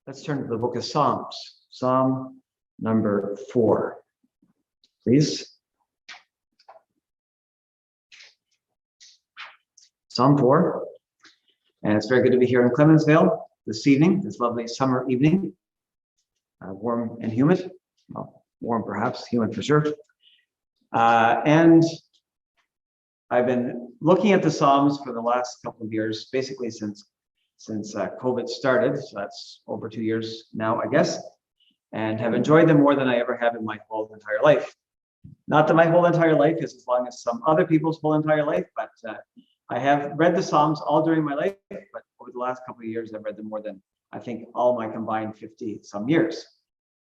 Let's turn to the book of Psalms, Psalm number 4, please. Psalm 4, and it's very good to be here in Clemensville this evening, this lovely summer evening, warm and humid, well, warm perhaps, humid for sure. And I've been looking at the Psalms for the last couple of years, basically since COVID started, so that's over 2 years now, I guess, and have enjoyed them more than I ever have in my whole entire life. Not that my whole entire life is as long as some other people's whole entire life, but I have read the Psalms all during my life, but over the last couple of years, I've read them more than, I think, all my combined 50 some years.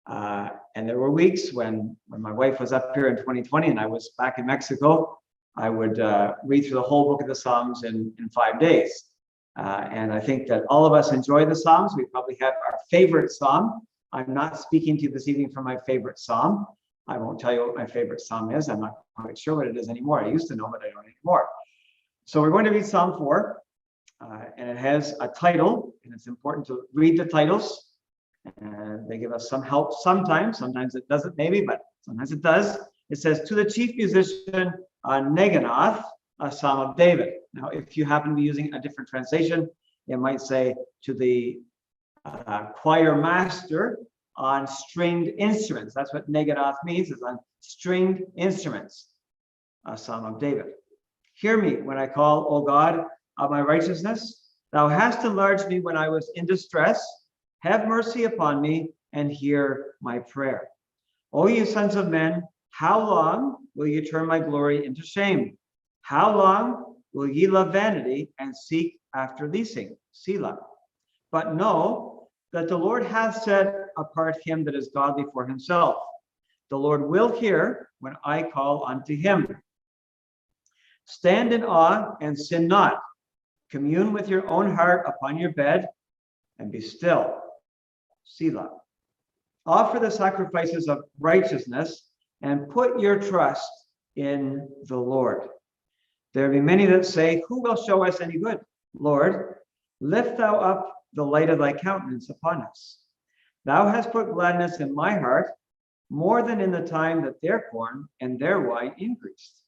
And there were weeks when my wife was up here in 2020 and I was back in Mexico, I would read through the whole book of the Psalms in 5 days. And I think that all of us enjoy the Psalms. We probably have our favorite Psalm. I'm not speaking to you this evening from my favorite Psalm. I won't tell you what my favorite Psalm is. I'm not quite sure what it is anymore. I used to know, but I don't anymore. So we're going to read Psalm 4, and it has a title, and it's important to read the titles. And they give us some help sometimes. Sometimes it doesn't, maybe, but sometimes it does. It says, "To the chief musician, Neganoth, a Psalm of David." Now, if you happen to be using a different translation, it might say, "To the choir master on stringed instruments." That's what Neganoth means, is on stringed instruments, a Psalm of David. "Hear me when I call, O God of my righteousness. Thou hast enlarged me when I was in distress. Have mercy upon me and hear my prayer. O you sons of men, how long will you turn my glory into shame? How long will ye love vanity and seek after leasing? Selah. But know that the Lord hath set apart him that is godly for himself. The Lord will hear when I call unto him. Stand in awe and sin not. Commune with your own heart upon your bed and be still. Selah. Offer the sacrifices of righteousness and put your trust in the Lord. There be many that say, who will show us any good? Lord, lift thou up the light of thy countenance upon us. Thou hast put gladness in my heart, more than in the time that their corn and their wine increased.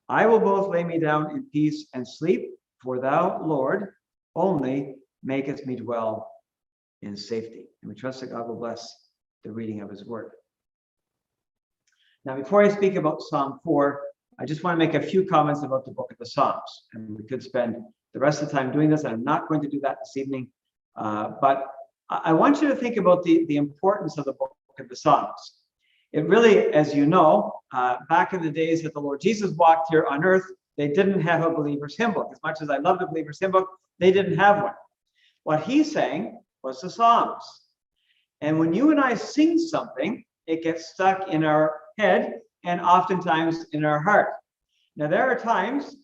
I will both lay me down in peace and sleep, for thou, Lord, only makest me dwell in safety. And we trust that God will bless the reading of his word. Now, before I speak about Psalm 4, I just want to make a few comments about the book of the Psalms. And we could spend the rest of the time doing this, and I'm not going to do that this evening. But I want you to think about the importance of the book of the Psalms. It really, as you know, back in the days that the Lord Jesus walked here on earth, they didn't have a believer's hymn book. As much as I love the believer's hymn book, they didn't have one. What he sang was the Psalms. And when you and I sing something, it gets stuck in our head and oftentimes in our heart. Now, there are times,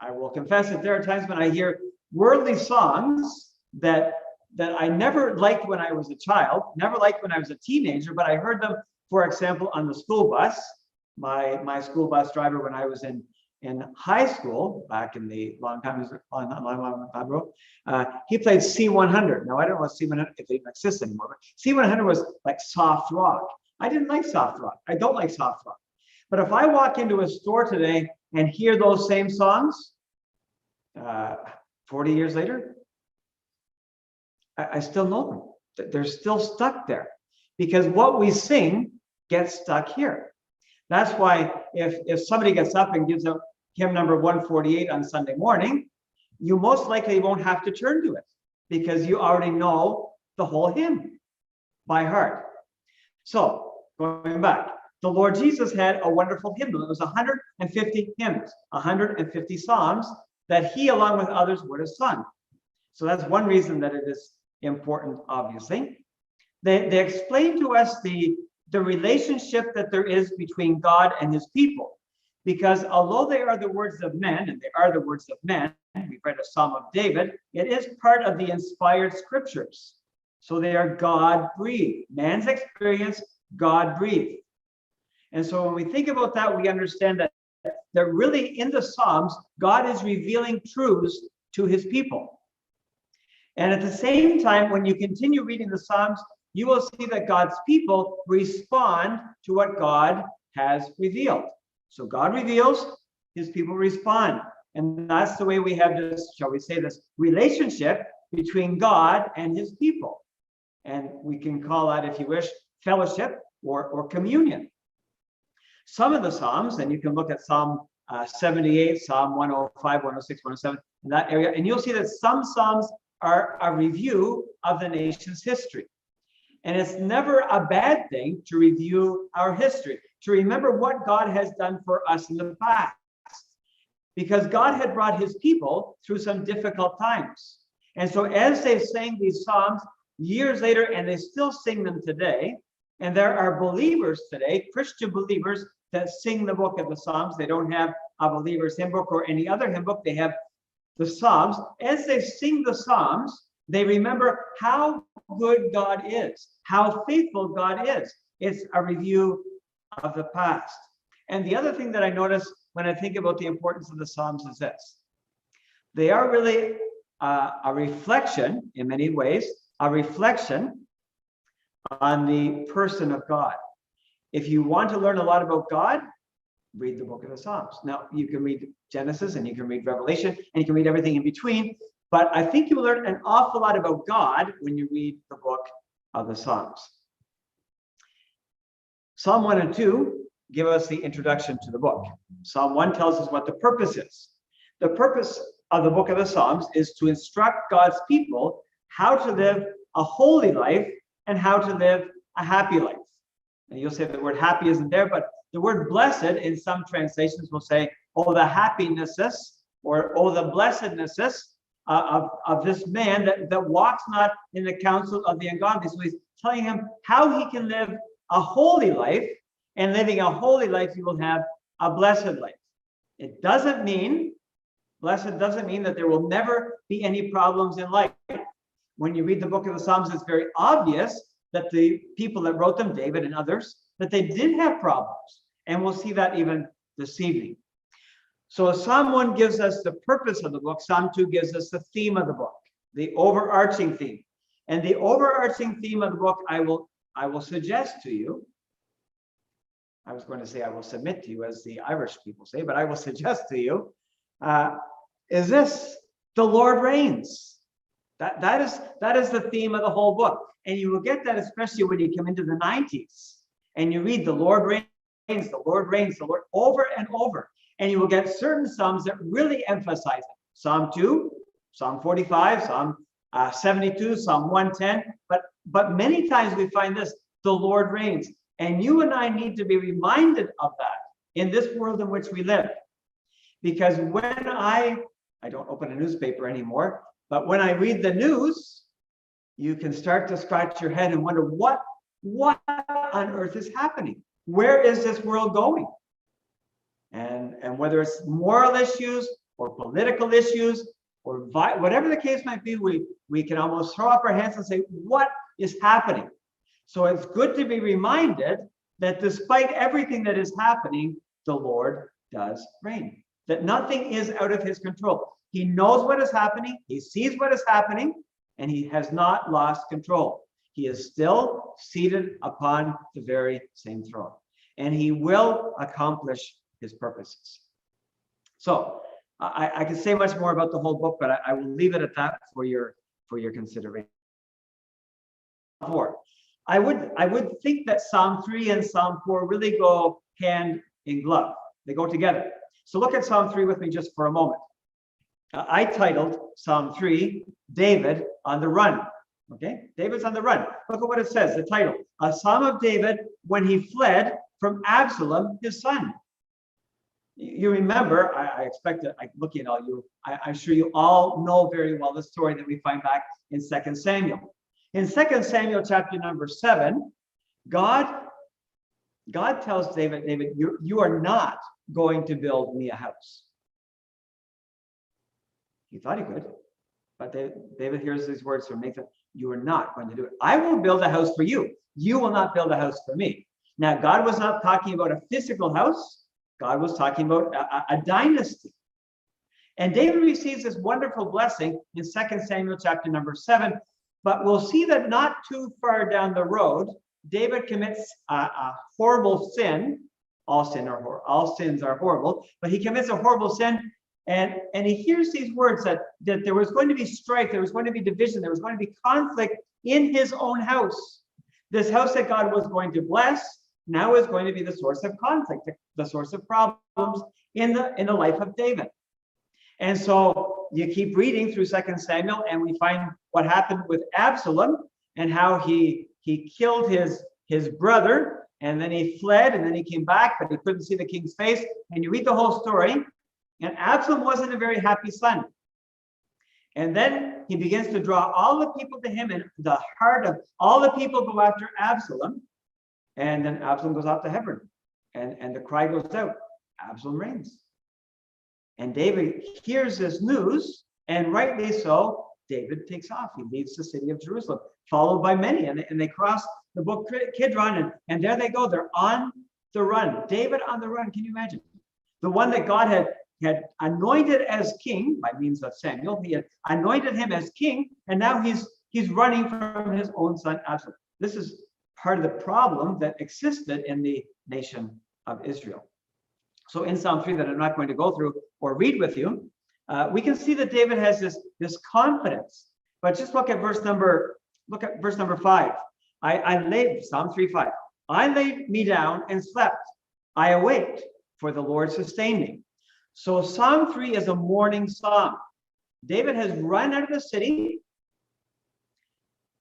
I will confess that there are times when I hear worldly songs that I never liked when I was a child, never liked when I was a teenager, but I heard them, for example, on the school bus. My school bus driver, when I was in high school, back in the long time ago, he played C100. Now, I don't know what C100, if it even exists anymore, but C100 was like soft rock. I didn't like soft rock. I don't like soft rock. But if I walk into a store today and hear those same songs, 40 years later, I still know them. They're still stuck there because what we sing gets stuck here. That's why if somebody gets up and gives out hymn number 148 on Sunday morning, you most likely won't have to turn to it because you already know the whole hymn by heart. So, going back, the Lord Jesus had a wonderful hymnal. It was 150 hymns, 150 psalms that he, along with others, would have sung. So that's one reason that it is important, obviously. They explain to us the relationship that there is between God and his people. Because although they are the words of men, and they are the words of men, we've read a Psalm of David, it is part of the inspired scriptures. So they are God-breathed. Man's experience, God-breathed. And so when we think about that, we understand that really in the Psalms, God is revealing truths to his people. And at the same time, when you continue reading the Psalms, you will see that God's people respond to what God has revealed. So God reveals, his people respond. And that's the way we have this, shall we say, this relationship between God and his people. And we can call that, if you wish, fellowship or communion. Some of the Psalms, and you can look at Psalm 78, Psalm 105, 106, 107, in that area, and you'll see that some Psalms are a review of the nation's history. And it's never a bad thing to review our history, to remember what God has done for us in the past. Because God had brought his people through some difficult times. And so as they sang these Psalms years later, and they still sing them today, and there are believers today, Christian believers, that sing the book of the Psalms. They don't have a believer's hymn book or any other hymn book. They have the Psalms. As they sing the Psalms, they remember how good God is, how faithful God is. It's a review of the past. And the other thing that I notice when I think about the importance of the Psalms is this. They are really a reflection, in many ways, a reflection on the person of God. If you want to learn a lot about God, read the book of the Psalms. Now, you can read Genesis and you can read Revelation and you can read everything in between, but I think you will learn an awful lot about God when you read the book of the Psalms. Psalm 1 and 2 give us the introduction to the book. Psalm 1 tells us what the purpose is. The purpose of the book of the Psalms is to instruct God's people how to live a holy life and how to live a happy life. And you'll say the word happy isn't there, but the word blessed in some translations will say, oh, the happinesses, or oh, the blessednesses of this man that walks not in the counsel of the ungodly. So he's telling him how he can live a holy life, and living a holy life, you will have a blessed life. It doesn't mean, blessed doesn't mean that there will never be any problems in life. When you read the book of the Psalms, it's very obvious that the people that wrote them, David and others, that they did have problems. And we'll see that even this evening. So Psalm 1 gives us the purpose of the book. Psalm 2 gives us the theme of the book, the overarching theme. And the overarching theme of the book, I will suggest to you, I was going to say I will submit to you, as the Irish people say, but I will suggest to you, is this: the Lord reigns. That is the theme of the whole book. And you will get that especially when you come into the 90s and you read the Lord reigns, the Lord reigns, the Lord, over and over. And you will get certain Psalms that really emphasize it. Psalm 2, Psalm 45, Psalm 72, Psalm 110. But many times we find this: the Lord reigns. And you and I need to be reminded of that in this world in which we live. Because when I don't open a newspaper anymore, but when I read the news, you can start to scratch your head and wonder what on earth is happening? Where is this world going? And whether it's moral issues or political issues or whatever the case might be, we can almost throw up our hands and say, what is happening? So it's good to be reminded that despite everything that is happening, the Lord does reign, that nothing is out of his control. He knows what is happening, he sees what is happening, and he has not lost control. He is still seated upon the very same throne, and he will accomplish his purposes. So I can say much more about the whole book, but I will leave it at that for your consideration. 4. I would think that Psalm 3 and Psalm 4 really go hand in glove. They go together. So look at Psalm 3 with me just for a moment. I titled Psalm 3, David on the Run. Okay, David's on the run. Look at what it says, the title: A Psalm of David when he fled from Absalom, his son. You remember, I expect that, looking at all you, I'm sure you all know very well the story that we find back in 2 Samuel. In 2 Samuel chapter number 7, God tells David, you are not going to build me a house. He thought he could, but David hears these words from Nathan: you are not going to do it. I will build a house for you. You will not build a house for me. Now, God was not talking about a physical house. God was talking about a dynasty. And David receives this wonderful blessing in 2 Samuel chapter number 7. But we'll see that not too far down the road, David commits a horrible sin. All sins are horrible, but he commits a horrible sin, and he hears these words that there was going to be strife, there was going to be division, there was going to be conflict in his own house. This house that God was going to bless now is going to be the source of conflict, the source of problems in the life of David. And so you keep reading through 2 Samuel, and we find what happened with Absalom and how he killed his brother, and then he fled, and then he came back, but he couldn't see the king's face. And you read the whole story, and Absalom wasn't a very happy son. And then he begins to draw all the people to him, and the heart of all the people go after Absalom. And then Absalom goes off to Hebron, and the cry goes out, Absalom reigns. And David hears this news, and rightly so, David takes off. He leaves the city of Jerusalem, followed by many, and they cross the brook Kidron, and there they go. They're on the run. David on the run. Can you imagine? The one that God had anointed as king by means of Samuel. He had anointed him as king, and now he's running from his own son Absalom. This is part of the problem that existed in the nation of Israel. So in Psalm 3 that I'm not going to go through or read with you, we can see that David has this confidence. But just look at verse number 5. Psalm 3:5. I laid me down and slept. I awaked, for the Lord sustained me. So Psalm 3 is a morning psalm. David has run out of the city,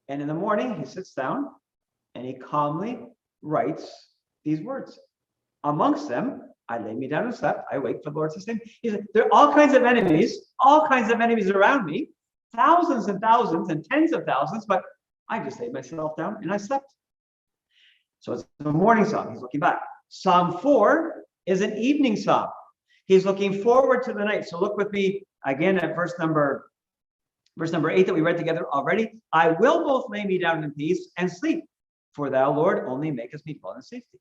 and in the morning he sits down and he calmly writes these words. Amongst them, I lay me down and slept. I awake, for the Lord sustained me. He said, there are all kinds of enemies around me, thousands and thousands and tens of thousands, but I just laid myself down and I slept. So it's a morning psalm. He's looking back. Psalm 4 is an evening psalm. He's looking forward to the night. So look with me again at verse number 8 that we read together already. I will both lay me down in peace and sleep, for thou, Lord, only makest me dwell in safety.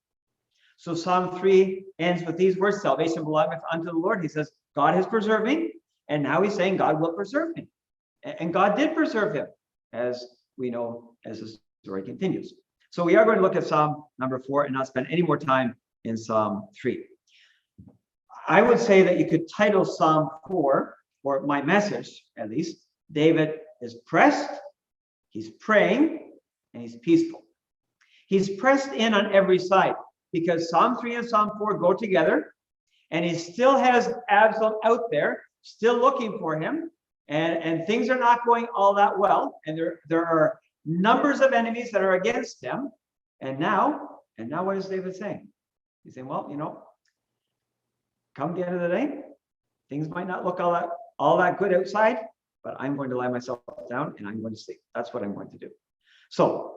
So Psalm 3 ends with these words, salvation belongeth unto the Lord. He says, God has preserved me, and now he's saying God will preserve him. And God did preserve him, as we know as the story continues. So we are going to look at Psalm number 4 and not spend any more time in Psalm 3. I would say that you could title Psalm 4, or my message at least, David is pressed, he's praying, and he's peaceful. He's pressed in on every side because Psalm 3 and Psalm 4 go together, and he still has Absalom out there, still looking for him, and things are not going all that well, and there are numbers of enemies that are against him. And now what is David saying? He's saying, well, come the end of the day, things might not look all that good outside, but I'm going to lie myself down and I'm going to sleep. That's what I'm going to do. So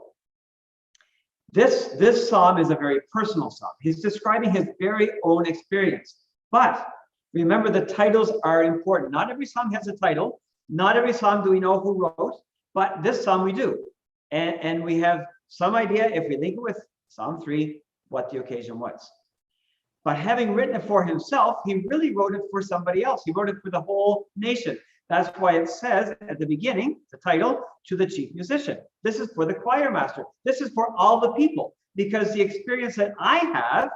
this psalm is a very personal psalm. He's describing his very own experience. But remember, the titles are important. Not every psalm has a title. Not every psalm do we know who wrote, but this psalm we do. And we have some idea, if we link it with Psalm 3, what the occasion was. But having written it for himself, he really wrote it for somebody else. He wrote it for the whole nation. That's why it says at the beginning, the title, to the chief musician. This is for the choir master. This is for all the people, because the experience that I have,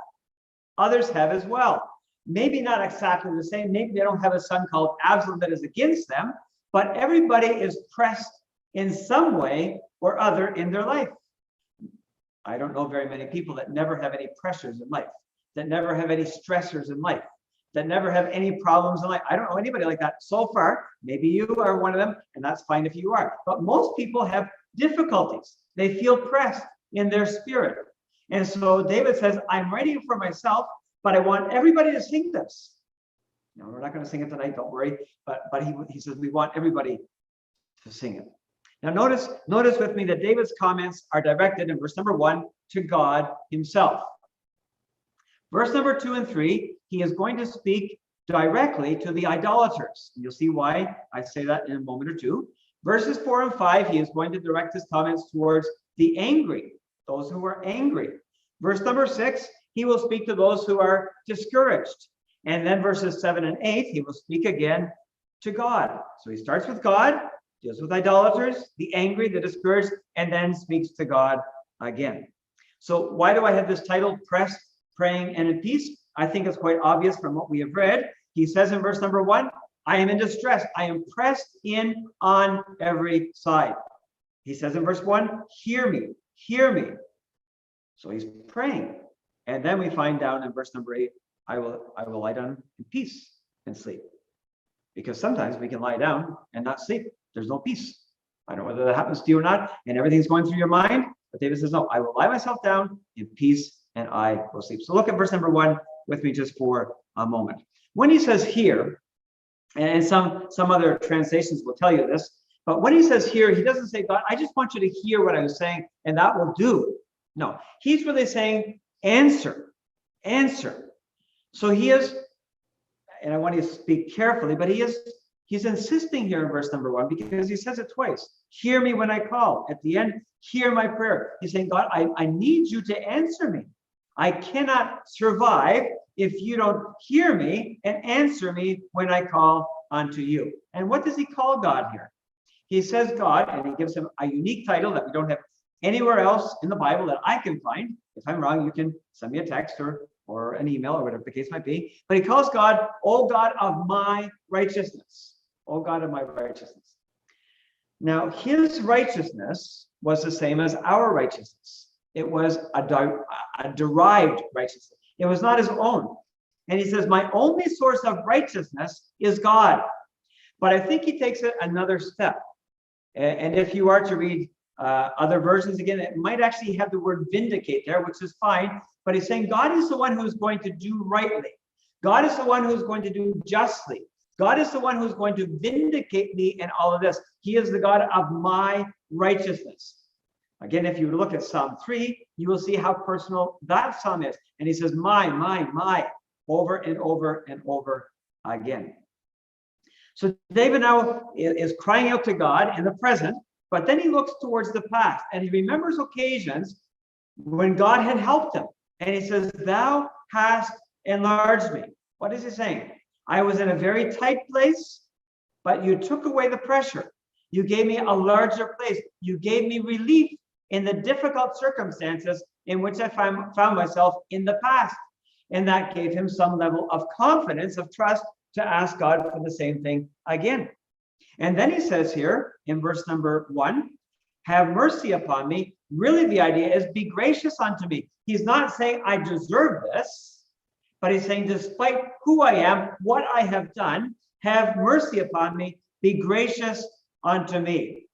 others have as well. Maybe not exactly the same. Maybe they don't have a son called Absalom that is against them, but everybody is pressed in some way or other in their life. I don't know very many people that never have any pressures in life, that never have any stressors in life, that never have any problems in life. I don't know anybody like that so far. Maybe you are one of them, and that's fine if you are. But most people have difficulties. They feel pressed in their spirit. And so David says, I'm writing for myself, but I want everybody to sing this. No, we're not going to sing it tonight, don't worry. But he says we want everybody to sing it. Now notice with me that David's comments are directed in verse number 1 to God himself. Verse number 2 and 3, he is going to speak directly to the idolaters. You'll see why I say that in a moment or two. Verses 4 and 5, he is going to direct his comments towards the angry, those who are angry. Verse number 6, he will speak to those who are discouraged. And then verses 7 and 8, he will speak again to God. So he starts with God, deals with idolaters, the angry, the discouraged, and then speaks to God again. So why do I have this title, Pressed, Praying, and in Peace? I think it's quite obvious from what we have read. He says in verse number 1, I am in distress. I am pressed in on every side. He says in verse 1, hear me, hear me. So he's praying. And then we find down in verse number 8, I will lie down in peace and sleep. Because sometimes we can lie down and not sleep. There's no peace. I don't know whether that happens to you or not, and everything's going through your mind. But David says, no, I will lie myself down in peace and I will sleep. So look at verse number 1 with me just for a moment. When he says here, and some other translations will tell you this, but when he says here, he doesn't say, God, I just want you to hear what I was saying and that will do. No, he's really saying, answer, answer. So he is, and I want you to speak carefully, but he's insisting here in verse number 1 because he says it twice. Hear me when I call. At the end, hear my prayer. He's saying, God, I need you to answer me. I cannot survive if you don't hear me and answer me when I call unto you. And what does he call God here? He says God, and he gives him a unique title that we don't have anywhere else in the Bible that I can find. If I'm wrong, you can send me a text or an email or whatever the case might be. But he calls God, O God of my righteousness. O God of my righteousness. Now, his righteousness was the same as our righteousness. It was a derived righteousness. It was not his own. And he says, my only source of righteousness is God. But I think he takes it another step. And if you are to read other versions again, it might actually have the word vindicate there, which is fine. But he's saying God is the one who's going to do rightly. God is the one who's going to do justly. God is the one who's going to vindicate me in all of this. He is the God of my righteousness. Again, if you look at Psalm 3, you will see how personal that psalm is. And he says, my, over and over and over again. So David now is crying out to God in the present, but then he looks towards the past and he remembers occasions when God had helped him. And he says, thou hast enlarged me. What is he saying? I was in a very tight place, but you took away the pressure. You gave me a larger place. You gave me relief in the difficult circumstances in which I found myself in the past. And that gave him some level of confidence, of trust to ask God for the same thing again. And then he says here in verse number 1, have mercy upon me. Really, the idea is be gracious unto me. He's not saying I deserve this, but he's saying despite who I am, what I have done, have mercy upon me, be gracious unto me.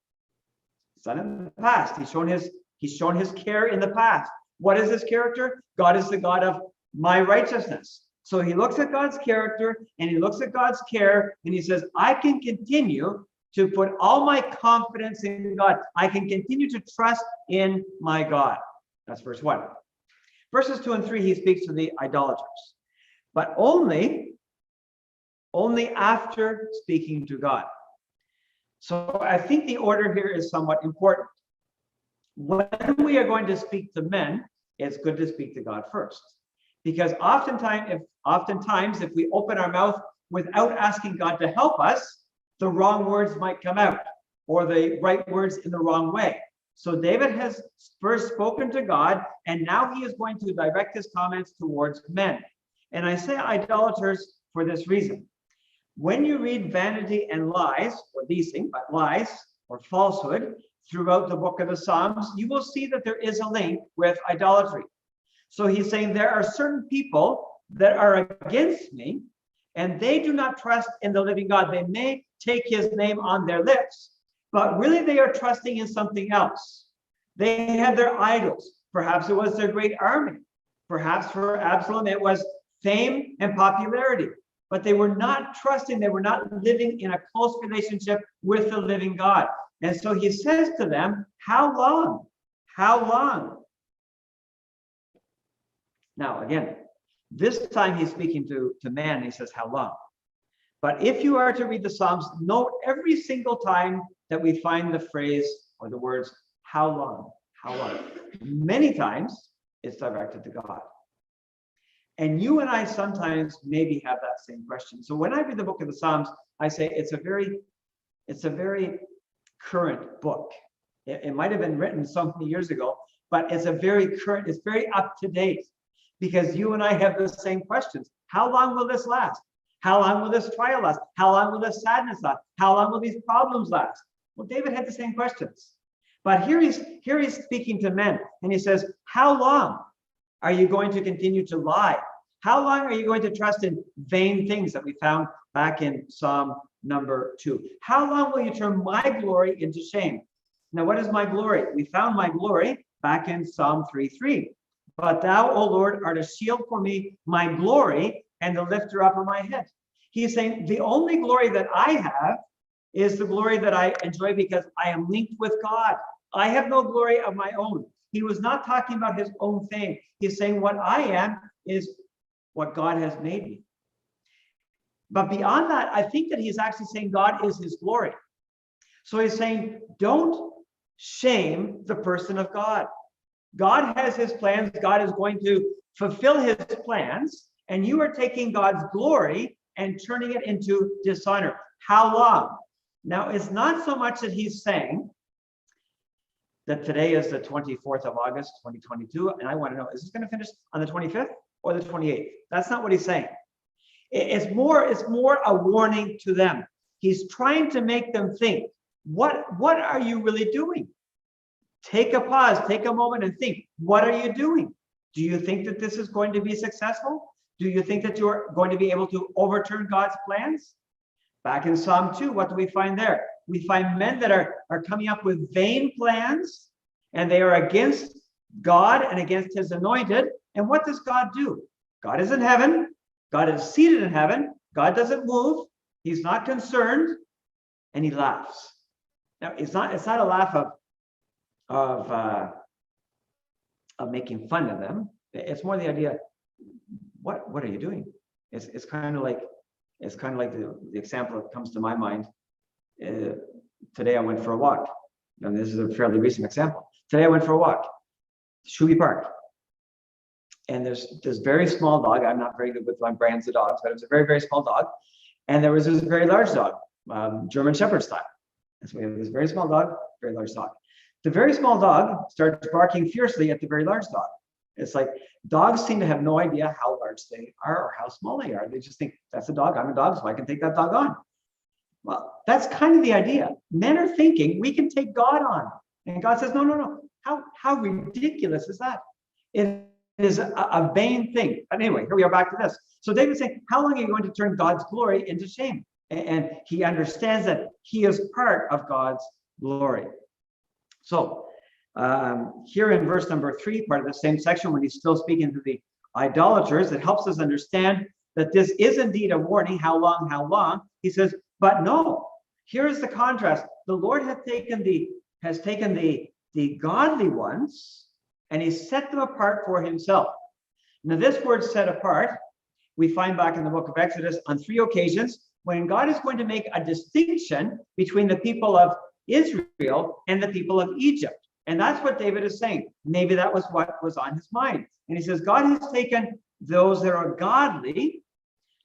He's done it in the past. He's shown his care in the past. What is his character? God is the God of my righteousness. So he looks at God's character and he looks at God's care and he says, I can continue to put all my confidence in God. I can continue to trust in my God. That's verse 1. Verses 2 and 3, he speaks to the idolaters, but only after speaking to God. So I think the order here is somewhat important. When we are going to speak to men, it's good to speak to God first. Because oftentimes, if we open our mouth without asking God to help us, the wrong words might come out, or the right words in the wrong way. So David has first spoken to God, and now he is going to direct his comments towards men. And I say idolaters for this reason. When you read vanity and lies, or leasing, but lies or falsehood throughout the book of the Psalms, you will see that there is a link with idolatry. So he's saying there are certain people that are against me, and they do not trust in the living God. They may take his name on their lips, but really they are trusting in something else. They have their idols. Perhaps it was their great army. Perhaps for Absalom, it was fame and popularity. But they were not trusting, they were not living in a close relationship with the living God. And so he says to them, how long? How long? Now, again, this time he's speaking to man, he says, how long? But if you are to read the Psalms, note every single time that we find the phrase or the words, how long? How long? Many times it's directed to God. And you and I sometimes maybe have that same question. So when I read the book of the Psalms, I say it's a very current book. It might have been written so many years ago, but it's a very current, it's very up to date, because you and I have the same questions. How long will this last? How long will this trial last? How long will this sadness last? How long will these problems last? Well, David had the same questions. But here he's speaking to men, and he says, how long are you going to continue to lie? How long are you going to trust in vain things that we found back in Psalm number 2? How long will you turn my glory into shame? Now, what is my glory? We found my glory back in Psalm 3:3. But thou, O Lord, art a shield for me, my glory, and the lifter up of my head. He's saying the only glory that I have is the glory that I enjoy because I am linked with God. I have no glory of my own. He was not talking about his own thing. He's saying what I am is what God has made me. But beyond that, I think that he's actually saying God is his glory. So he's saying, don't shame the person of God. God has his plans. God is going to fulfill his plans, and you are taking God's glory and turning it into dishonor. How long? Now, it's not so much that he's saying that today is the 24th of August, 2022, and I want to know, is this going to finish on the 25th or the 28th? That's not what he's saying. It's more a warning to them. He's trying to make them think, what are you really doing? Take a pause, take a moment and think, what are you doing? Do you think that this is going to be successful? Do you think that you're going to be able to overturn God's plans? Back in Psalm 2, what do we find there? We find men that are coming up with vain plans, and they are against God and against his anointed. And what does God do? God is in heaven. God is seated in heaven. God doesn't move. He's not concerned, and he laughs. Now, it's not a laugh of making fun of them. It's more the idea, what are you doing? It's kind of like the example that comes to my mind. Today I went for a walk, and this is a fairly recent example. Today I went for a walk, Shuby Park, and there's this very small dog. I'm not very good with my brands of dogs, but it was a very, very small dog, and there was this very large dog, German Shepherd style. And so we have this very small dog, very large dog. The very small dog starts barking fiercely at the very large dog. It's like dogs seem to have no idea how large they are or how small they are. They just think, that's a dog, I'm a dog, so I can take that dog on. Well, that's kind of the idea. Men are thinking we can take God on. And God says, no. How ridiculous is that? It is a vain thing. But anyway, here we are back to this. So David's saying, how long are you going to turn God's glory into shame? And he understands that he is part of God's glory. So here in verse number 3, part of the same section, when he's still speaking to the idolaters, it helps us understand that this is indeed a warning. How long, how long? He says, but no, here is the contrast. The Lord has taken the godly ones and he set them apart for himself. Now this word set apart, we find back in the book of Exodus on 3 occasions when God is going to make a distinction between the people of Israel and the people of Egypt. And that's what David is saying. Maybe that was what was on his mind. And he says, God has taken those that are godly.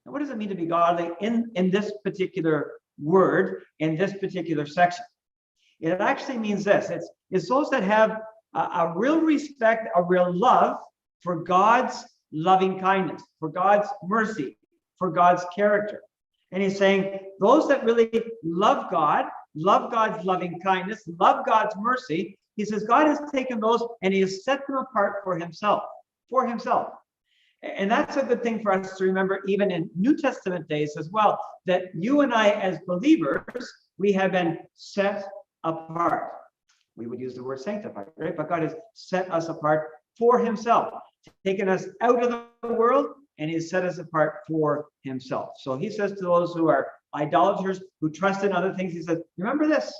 Now, what does it mean to be godly in this particular word, in this particular section? It actually means this. It's those that have a real respect, a real love for God's loving kindness, for God's mercy, for God's character. And he's saying those that really love God, love God's loving kindness, love God's mercy, he says God has taken those and he has set them apart for himself. And that's a good thing for us to remember even in New Testament days as well, that you and I as believers, we have been set apart. We would use the word sanctified, right? But God has set us apart for himself, taken us out of the world, and he has set us apart for himself. So he says to those who are idolaters, who trust in other things, he says, remember this,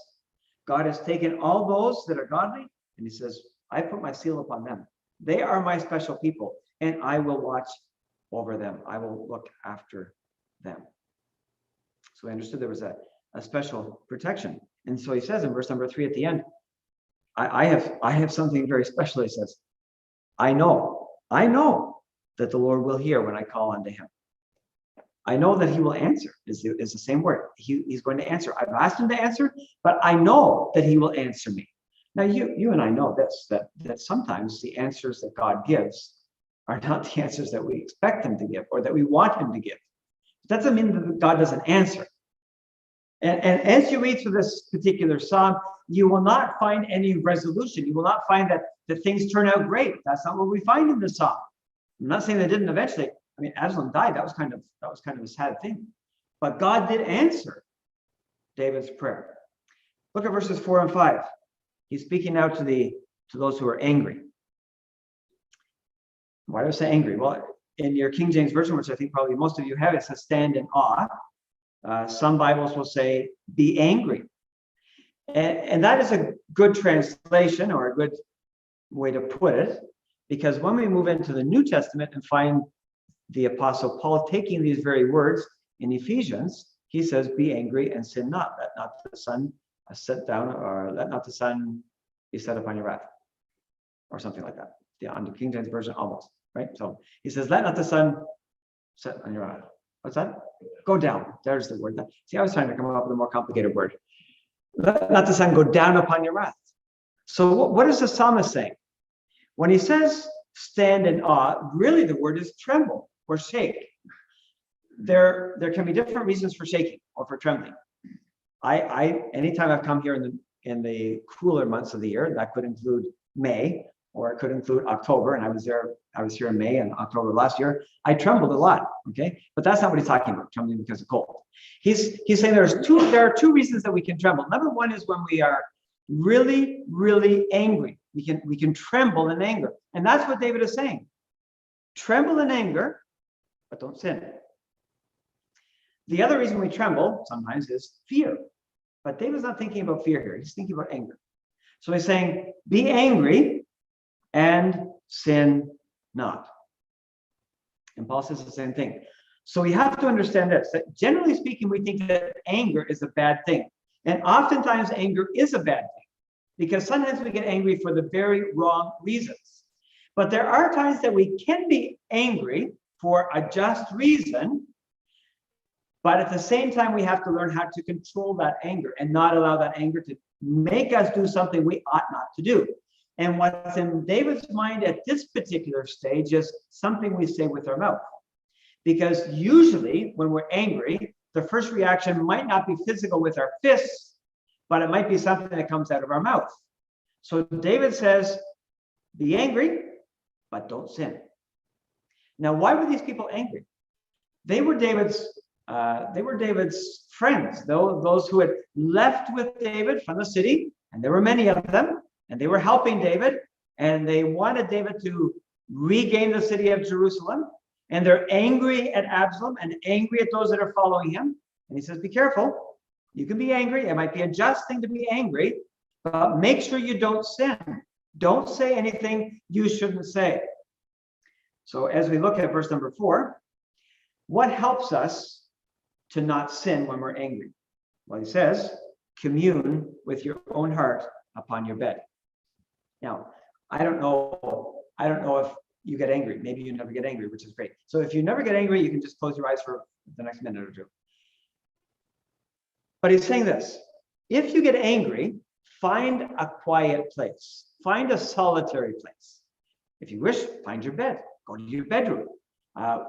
God has taken all those that are godly, and he says, I put my seal upon them. They are my special people, and I will watch over them. I will look after them. So I understood there was a special protection. And so he says in verse number 3 at the end, I have something very special. He says, I know that the Lord will hear when I call unto him. I know that he will answer, is the same word. He's going to answer. I've asked him to answer, but I know that he will answer me. Now, you and I know this, that sometimes the answers that God gives are not the answers that we expect him to give or that we want him to give. That doesn't mean that God doesn't answer. And as you read through this particular psalm, you will not find any resolution. You will not find that things turn out great. That's not what we find in the psalm. I'm not saying they didn't eventually. I mean, Absalom died. That was kind of a sad thing. But God did answer David's prayer. Look at verses 4 and 5. He's speaking now to those who are angry. Why do I say angry? Well, in your King James Version, which I think probably most of you have, it says stand in awe. Some Bibles will say be angry. And that is a good translation or a good way to put it, because when we move into the New Testament and find the Apostle Paul taking these very words in Ephesians, he says, be angry and sin not. Let not the sun set down, or let not the sun be set upon your wrath, or something like that. Yeah, on the King James Version, almost, right? So he says, let not the sun set on your wrath. What's that? Go down. There's the word. See, I was trying to come up with a more complicated word. Let not the sun go down upon your wrath. So what is the psalmist saying? When he says stand in awe, really the word is tremble or shake. There can be different reasons for shaking or for trembling. Anytime I've come here in the cooler months of the year, that could include May, or it could include October, and I was here in May and October last year, I trembled a lot, okay? But that's not what he's talking about, trembling because of cold. He's saying there are two reasons that we can tremble. Number one is when we are really, really angry. We can tremble in anger. And that's what David is saying. Tremble in anger, but don't sin. The other reason we tremble sometimes is fear. But David's not thinking about fear here. He's thinking about anger. So he's saying, be angry and sin not. And Paul says the same thing. So we have to understand this, that generally speaking, we think that anger is a bad thing. And oftentimes anger is a bad thing, because sometimes we get angry for the very wrong reasons. But there are times that we can be angry for a just reason, but at the same time, we have to learn how to control that anger and not allow that anger to make us do something we ought not to do. And what's in David's mind at this particular stage is something we say with our mouth. Because usually when we're angry, the first reaction might not be physical with our fists, but it might be something that comes out of our mouth. So David says, be angry, but don't sin. Now, why were these people angry? They were David's friends, those who had left with David from the city, and there were many of them, and they were helping David, and they wanted David to regain the city of Jerusalem, and they're angry at Absalom and angry at those that are following him. And he says, be careful. You can be angry. It might be a just thing to be angry, but make sure you don't sin. Don't say anything you shouldn't say. So as we look at verse number 4, what helps us to not sin when we're angry? Well, he says, commune with your own heart upon your bed. Now, I don't know if you get angry. Maybe you never get angry, which is great. So if you never get angry, you can just close your eyes for the next minute or two. But he's saying this: if you get angry, find a quiet place. Find a solitary place. If you wish, find your bed. Go to your bedroom.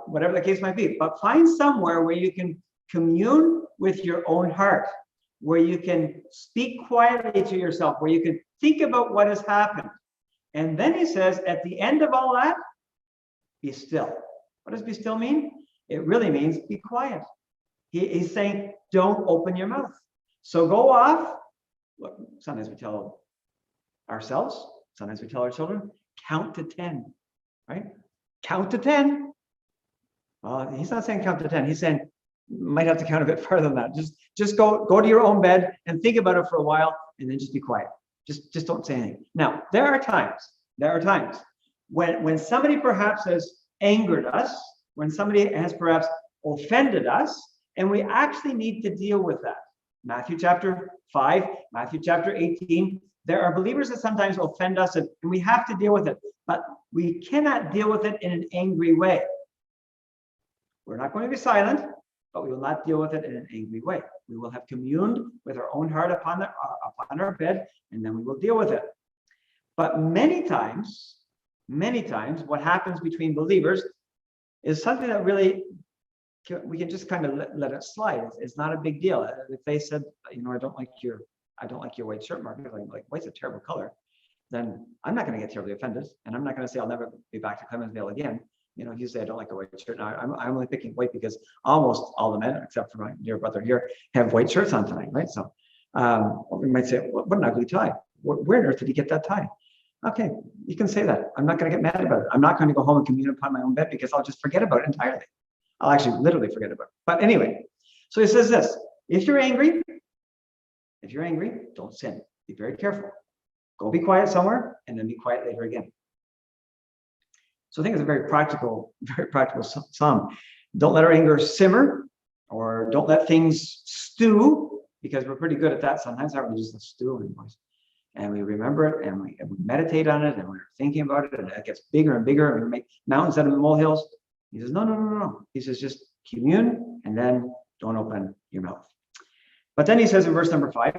Whatever the case might be. But find somewhere where you can commune with your own heart, where you can speak quietly to yourself, where you can think about what has happened. And then he says, at the end of all that, be still. What does be still mean? It really means be quiet. He's saying, don't open your mouth. So go off. Look, sometimes we tell ourselves, sometimes we tell our children, count to 10, right? Count to 10. He's not saying count to 10. He's saying, might have to count a bit further than that. Just go to your own bed and think about it for a while, and then just be quiet. Just don't say anything. Now, there are times when somebody perhaps has angered us, when somebody has perhaps offended us, and we actually need to deal with that. Matthew chapter 5, Matthew chapter 18, there are believers that sometimes offend us, and we have to deal with it. but we cannot deal with it in an angry way. We're not going to be silent, but we will not deal with it in an angry way. We will have communed with our own heart upon our bed, and then we will deal with it. But many times, what happens between believers is something that really we can just kind of let it slide. It's not a big deal. If they said, I don't like your white shirt, Mark, like white's a terrible color, then I'm not going to get terribly offended, and I'm not going to say I'll never be back to Clemensville again. If you say I don't like a white shirt, now I'm only picking white because almost all the men, except for my dear brother here, have white shirts on tonight, right? So we might say, what an ugly tie. Where on earth did he get that tie? Okay, you can say that. I'm not going to get mad about it. I'm not going to go home and commune upon my own bed because I'll just forget about it entirely. I'll actually literally forget about it. But anyway, so he says this: if you're angry, don't sin. Be very careful. Go be quiet somewhere and then be quiet later again. So I think it's a very practical psalm. Don't let our anger simmer, or don't let things stew, because we're pretty good at that sometimes. We just stew and we remember it, and we meditate on it, and we're thinking about it, and it gets bigger and bigger, and we make mountains out of molehills. He says, no. He says, just commune, and then don't open your mouth. But then he says in verse number 5,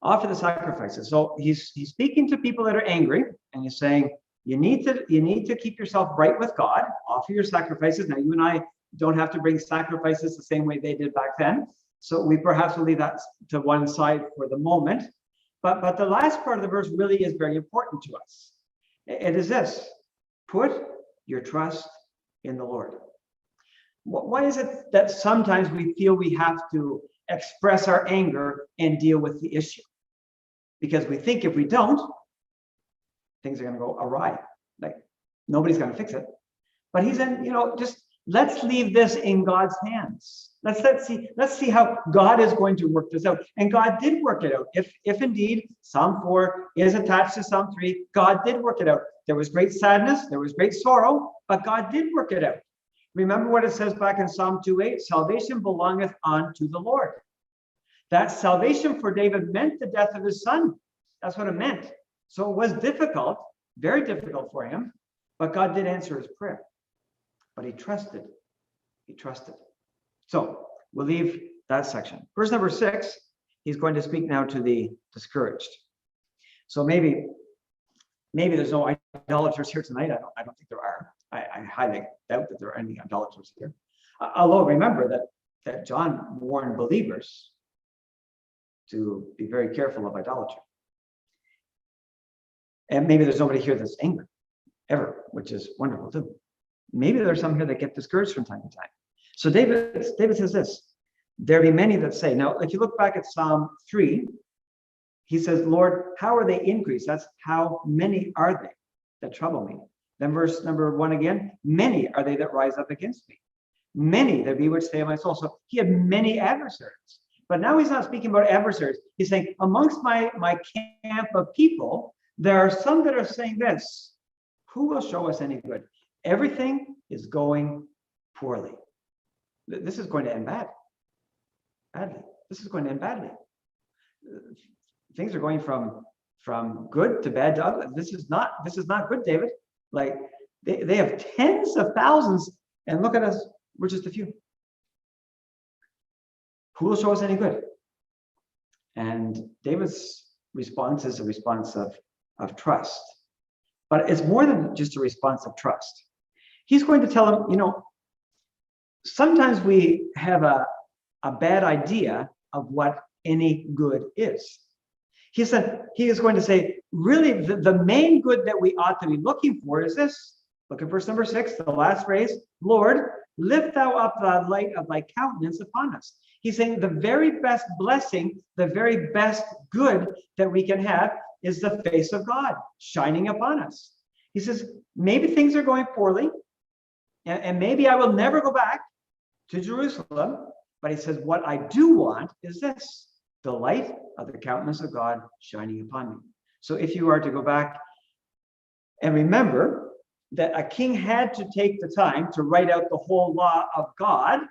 offer the sacrifices. So he's speaking to people that are angry, and he's saying, you need to keep yourself right with God. Offer your sacrifices. Now, you and I don't have to bring sacrifices the same way they did back then. So we perhaps will leave that to one side for the moment. But the last part of the verse really is very important to us. It is this: put your trust in the Lord. Why is it that sometimes we feel we have to express our anger and deal with the issue? Because we think if we don't, things are going to go awry. Like, nobody's going to fix it. But he's in, just let's leave this in God's hands. Let's see how God is going to work this out. And God did work it out. If indeed Psalm 4 is attached to Psalm 3, God did work it out. There was great sadness, there was great sorrow, but God did work it out. Remember what it says back in Psalm 2:8, salvation belongeth unto the Lord. That salvation for David meant the death of his son. That's what it meant. So it was difficult, very difficult for him, but God did answer his prayer. But he trusted. So we'll leave that section. Verse number 6, he's going to speak now to the discouraged. So maybe there's no idolaters here tonight. I don't think there are. I highly doubt that there are any idolaters here. Although remember that John warned believers to be very careful of idolatry. And maybe there's nobody here that's angry ever, which is wonderful too. Maybe there's some here that get discouraged from time to time. So David says this: there be many that say. Now, if you look back at Psalm 3, he says, Lord, how are they increased? That's how many are they that trouble me? Then verse number 1 again, many are they that rise up against me. Many there be which say of my soul. So he had many adversaries. But now he's not speaking about adversaries. He's saying, amongst my camp of people, there are some that are saying this: who will show us any good? Everything is going poorly. This is going to end badly. This is going to end badly. Things are going from good to bad to ugly. This is not good, David. Like, they have tens of thousands, and look at us, we're just a few. Who will show us any good? And David's response is a response of trust. But it's more than just a response of trust. He's going to tell him, sometimes we have a bad idea of what any good is. He is going to say, really, the main good that we ought to be looking for is this. Look at verse number 6, the last phrase: Lord, lift thou up the light of thy countenance upon us. He's saying the very best blessing, the very best good that we can have is the face of God shining upon us. He says, maybe things are going poorly, and maybe I will never go back to Jerusalem, but he says, what I do want is this: the light of the countenance of God shining upon me. So if you are to go back and remember that a king had to take the time to write out the whole law of God,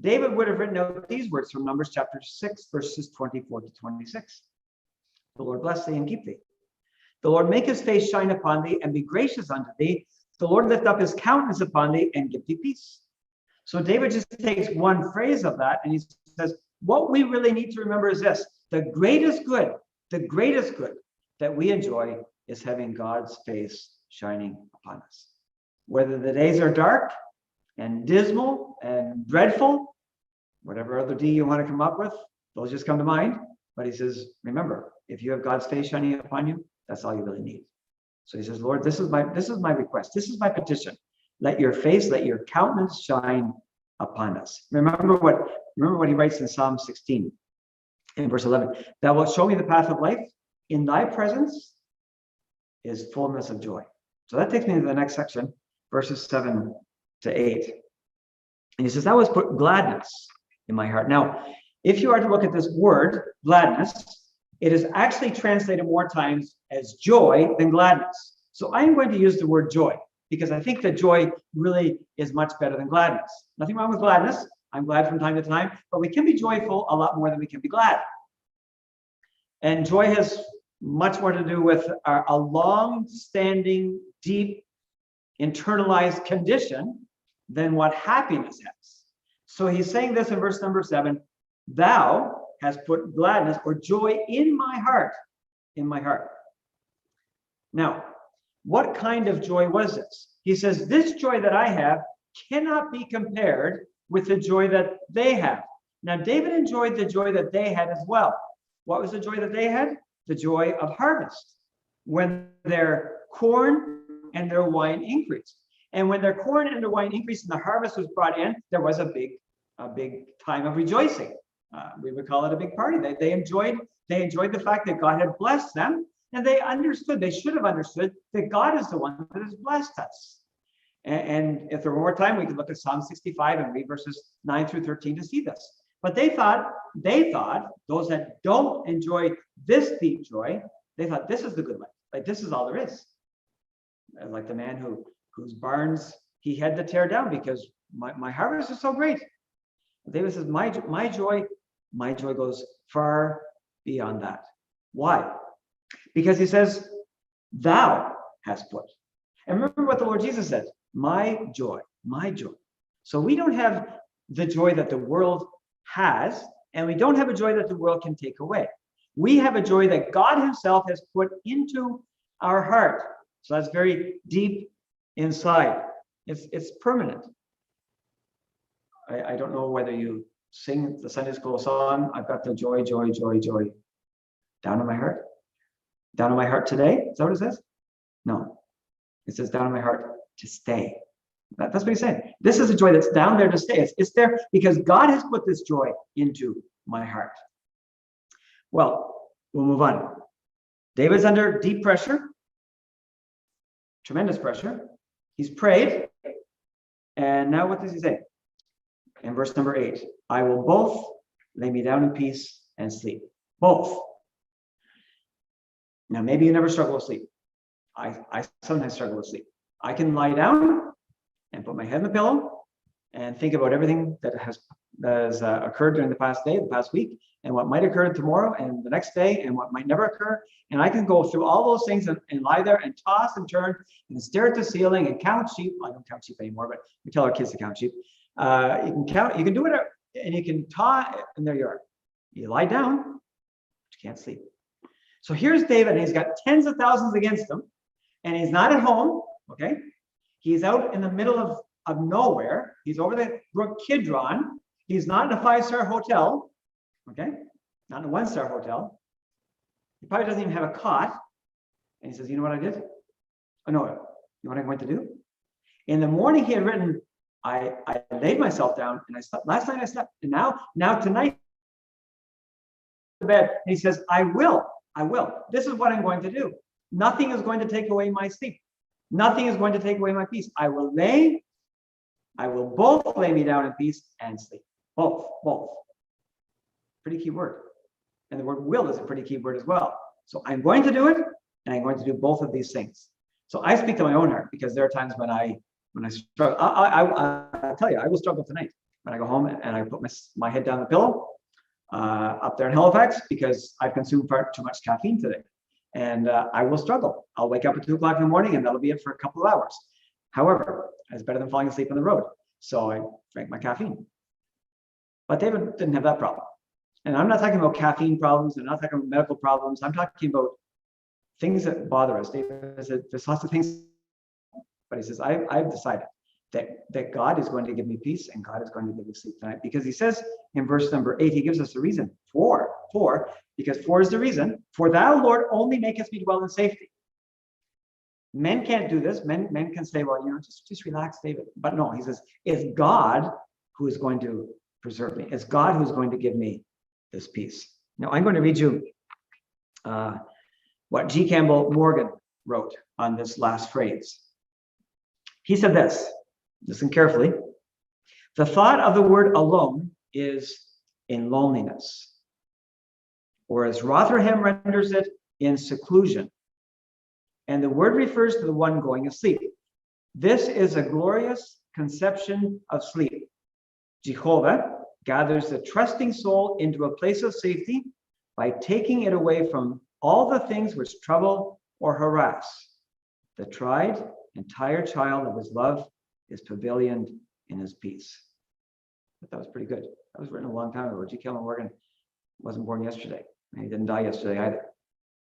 David would have written out these words from Numbers chapter 6, verses 24 to 26. The Lord bless thee and keep thee. The Lord make his face shine upon thee and be gracious unto thee. The Lord lift up his countenance upon thee and give thee peace. So David just takes one phrase of that and he says, what we really need to remember is this: the greatest good that we enjoy is having God's face shining upon us. Whether the days are dark and dismal and dreadful, whatever other D you want to come up with, those just come to mind. But he says, remember, if you have God's face shining upon you, that's all you really need. So he says, Lord, this is my request. This is my petition. Let your face, let your countenance shine upon us. Remember what he writes in Psalm 16 in verse 11. Thou wilt show me the path of life. In thy presence is fullness of joy. So that takes me to the next section, verses 7 to 8. And he says, thou hast put gladness in my heart. Now, if you are to look at this word, gladness, it is actually translated more times as joy than gladness. So I'm going to use the word joy because I think that joy really is much better than gladness. Nothing wrong with gladness. I'm glad from time to time, but we can be joyful a lot more than we can be glad. And joy has much more to do with a long-standing, deep, internalized condition than what happiness has. So he's saying this in verse number 7, thou has put gladness or joy in my heart, in my heart. Now, what kind of joy was this? He says, this joy that I have cannot be compared with the joy that they have. Now, David enjoyed the joy that they had as well. What was the joy that they had? The joy of harvest, when their corn and their wine increased. And when their corn and their wine increased and the harvest was brought in, there was a big time of rejoicing. We would call it a big party. They enjoyed the fact that God had blessed them, and they should have understood that God is the one that has blessed us. And if there were more time, we could look at Psalm 65 and read verses 9 through 13 to see this. But they thought, those that don't enjoy this deep joy, they thought this is the good life. Like this is all there is. Like the man whose barns he had to tear down because my harvest is so great. David says, my joy goes far beyond that. Why? Because he says, thou hast put. And remember what the Lord Jesus said, my joy, my joy. So we don't have the joy that the world has, and we don't have a joy that the world can take away. We have a joy that God himself has put into our heart. So that's very deep inside. It's permanent. I don't know whether you sing the Sunday school song, I've got the joy, joy, joy, joy down in my heart. Down in my heart today? Is that what it says? No. It says down in my heart to stay. That's what he's saying. This is a joy that's down there to stay. It's there because God has put this joy into my heart. Well, we'll move on. David's under deep pressure, tremendous pressure. He's prayed. And now what does he say? In verse number 8, I will both lay me down in peace and sleep. Both. Now, maybe you never struggle with sleep. I sometimes struggle with sleep. I can lie down and put my head in the pillow and think about everything that has occurred during the past day, the past week, and what might occur tomorrow and the next day, and what might never occur. And I can go through all those things and lie there and toss and turn and stare at the ceiling and count sheep. I don't count sheep anymore, but we tell our kids to count sheep. You can do whatever, and you can toss, and there you are. You lie down, but you can't sleep. So here's David, and he's got tens of thousands against him, and he's not at home, okay? He's out in the middle of nowhere. He's over the Brook Kidron. He's not in a 5-star hotel, okay? Not in a 1-star hotel. He probably doesn't even have a cot. And he says, you know what I did? Oh, no, you know what I'm going to do? In the morning, he had written, I laid myself down and I slept. Last night I slept. And now tonight, to bed. And he says, I will. This is what I'm going to do. Nothing is going to take away my sleep. Nothing is going to take away my peace. I will both lay me down in peace and sleep. Both. Pretty key word. And the word will is a pretty key word as well. So I'm going to do it, and I'm going to do both of these things. So I speak to my own heart because there are times when I struggle. I tell you, I will struggle tonight when I go home and I put my head down the pillow up there in Halifax because I've consumed far too much caffeine today. and I will struggle. I'll wake up at 2 o'clock in the morning, and that'll be it for a couple of hours. However, it's better than falling asleep on the road. So I drank my caffeine. But David didn't have that problem. And I'm not talking about caffeine problems. I'm not talking about medical problems. I'm talking about things that bother us. David said, there's lots of things, but he says, I've decided that God is going to give me peace and God is going to give me sleep tonight. Because he says in verse number 8, he gives us a reason because 4 is the reason. For thou, Lord, only makest me dwell in safety. Men can't do this. Men can say, well, just relax, David. But no, he says, it's God who is going to preserve me. It's God who's going to give me this peace. Now, I'm going to read you what G. Campbell Morgan wrote on this last phrase. He said this, listen carefully. The thought of the word alone is in loneliness, or as Rotherham renders it, in seclusion. And the word refers to the one going asleep. This is a glorious conception of sleep. Jehovah gathers the trusting soul into a place of safety by taking it away from all the things which trouble or harass. The tried and tired child of his love is pavilioned in his peace. But that was pretty good. That was written a long time ago. G. Campbell Morgan wasn't born yesterday. And he didn't die yesterday either.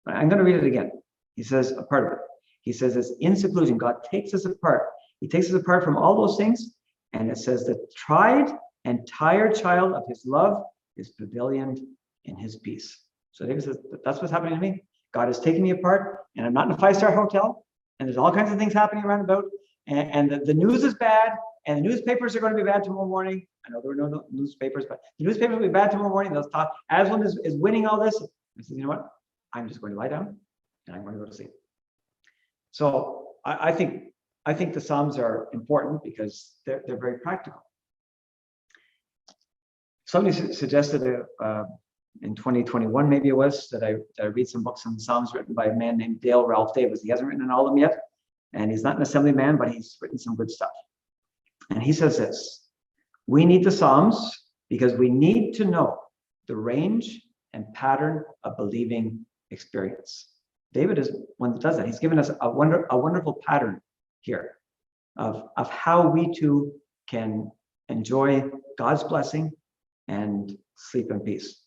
But I'm going to read it again. He says a part of it. He says it's in seclusion. God takes us apart. He takes us apart from all those things. And it says the tried and tired child of his love is pavilioned in his peace. So David says, that's what's happening to me. God is taking me apart, and I'm not in a 5-star hotel, and there's all kinds of things happening around about, and the news is bad, and the newspapers are going to be bad tomorrow morning. I know there were no newspapers, but the newspapers will be bad tomorrow morning. They'll talk. Aslan is winning all this. He says, you know what? I'm just going to lie down, and I'm going to go to sleep. So I think the Psalms are important because they're very practical. Somebody suggested in 2021, maybe it was, that I read some books on the Psalms written by a man named Dale Ralph Davis. He hasn't written in all of them yet, and he's not an assembly man, but he's written some good stuff. And he says this: we need the Psalms because we need to know the range and pattern of believing experience. David is one that does that. He's given us a wonderful pattern here of how we too can enjoy God's blessing and sleep in peace.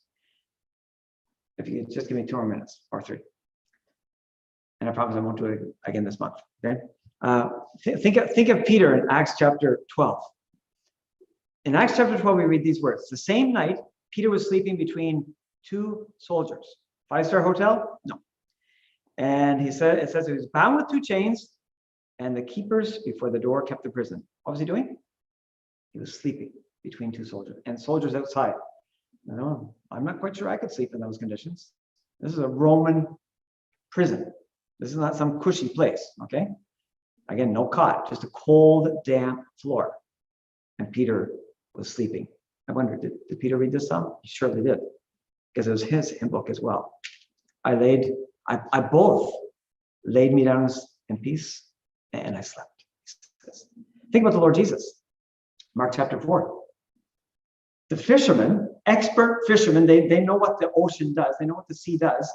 If you could just give me 2 more minutes or 3. And I promise I won't do it again this month. Okay. Think of Peter in Acts chapter 12. In Acts chapter 12, we read these words. The same night, Peter was sleeping between 2 soldiers. 5-star hotel? No. And it says he was bound with 2 chains, and the keepers before the door kept the prison. What was he doing? He was sleeping between 2 soldiers and soldiers outside. No, I'm not quite sure I could sleep in those conditions. This is a Roman prison. This is not some cushy place, okay? Again, no cot, just a cold, damp floor. And Peter was sleeping. I wonder, did Peter read this psalm? He surely did, because it was his hymn book as well. I both laid me down in peace and I slept. Think about the Lord Jesus. Mark chapter 4. The fishermen, expert fishermen, they know what the ocean does. They know what the sea does.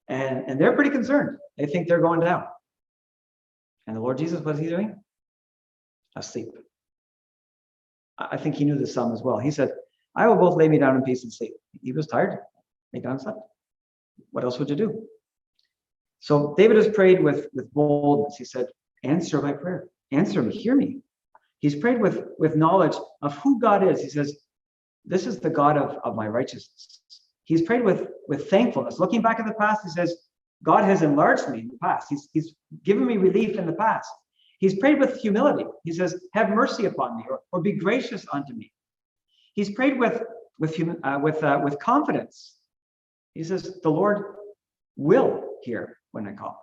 And they're pretty concerned. They think they're going down. And the Lord Jesus, what is he doing? Asleep. I think he knew this psalm as well. He said, I will both lay me down in peace and sleep. He was tired. Lay down and slept. What else would you do? So David has prayed with boldness. He said, answer my prayer. Answer me. Hear me. He's prayed with knowledge of who God is. He says, this is the God of my righteousness. He's prayed with thankfulness. Looking back at the past, he says, God has enlarged me in the past. He's given me relief in the past. He's prayed with humility. He says, have mercy upon me, or be gracious unto me. He's prayed with confidence. He says, the Lord will hear when I call.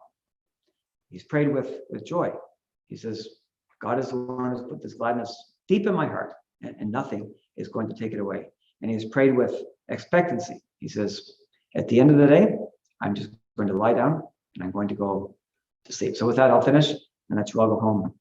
He's prayed with joy. He says, God is the one who's put this gladness deep in my heart, and nothing is going to take it away. And he's prayed with expectancy. He says, at the end of the day, I'm just going to lie down and I'm going to go to sleep. So with that, I'll finish and let you all go home